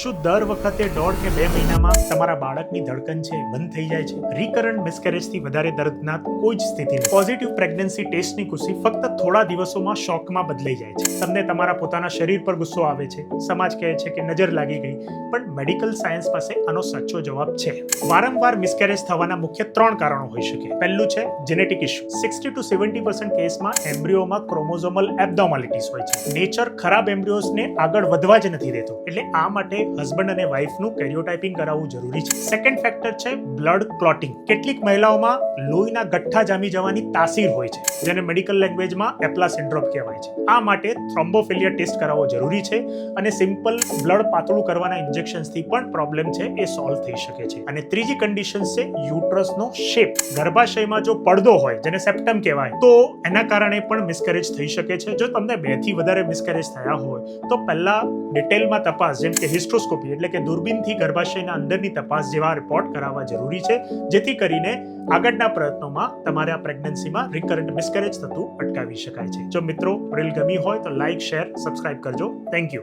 શું દર વખતે 1.5 કે 2 મહિનામાં તમારા બાળકની ધડકન છે બંધ થઈ જાય છે? રિકરન્ટ મિસકેરેજથી વધારે દર્દનાક કોઈ જ સ્થિતિ નથી. પોઝિટિવ પ્રેગ્નન્સી ટેસ્ટની ખુશી ફક્ત થોડા દિવસોમાં શોકમાં બદલાઈ જાય છે. તમને તમારા પોતાના શરીર પર ગુસ્સો આવે છે, સમાજ કહે છે કે નજર લાગી ગઈ, પણ મેડિકલ સાયન્સ પાસે આનો સાચો જવાબ છે. વારંવાર મિસકેરેજ થવાના મુખ્ય 3 કારણો હોઈ શકે. પહેલું છે જેનેટિક ઇશ્યુ. 60 to 70% કેસમાં એમ્બ્રિયોમાં ક્રોમોઝોમલ એબ્નોર્માલિટીઝ હોય છે. નેચર ખરાબ એમ્બ્રિયોઝને આગળ વધવા જ નથી દેતો, એટલે આ માટે હસબન્ડ અને વાઇફનું કેરિયોટાઇપિંગ કરાવવું જરૂરી છે. સેકન્ડ ફેક્ટર છે બ્લડ ક્લોટિંગ. કેટલીક મહિલાઓમાં લોહીના ગઠ્ઠા જામી જવાની તાસીર હોય છે, જેને મેડિકલ લેંગ્વેજમાં એપ્લા સિન્ડ્રોમ કહેવાય છે. આ માટે થ્રોમ્બોફિલિયા ટેસ્ટ કરાવવો જરૂરી છે, અને સિમ્પલ બ્લડ પાતળું કરવાના ઇન્જેક્શન્સથી પણ પ્રોબ્લેમ છે એ સોલ્વ થઈ શકે છે. અને ત્રીજી કન્ડિશન છે યુટ્રસનો શેપ. ગર્ભાશયમાં જો પડદો હોય, જેને સેપ્ટમ કહેવાય, તો એના કારણે પણ મિસકેરેજ થઈ શકે છે. જો તમને 2 થી વધારે મિસકેરેજ થયા હોય તો પહેલા ડિટેલમાં તપાસ, જેમ કે હિસ્ટ્રોસ્કોપી એટલે કે દૂરબીનથી ગર્ભાશયના અંદરની તપાસ જેવા રિપોર્ટ કરાવવા જરૂરી છે, જેથી કરીને આગળના પ્રયત્નોમાં તમારે આ પ્રેગ્નન્સીમાં રિકરન્ટ મિસકેરેજ થતું અટકાવી શકાય છે. જો મિત્રો રીલ ગમી હોય તો લાઈક, શેર, સબસ્ક્રાઇબ કરજો. Thank you.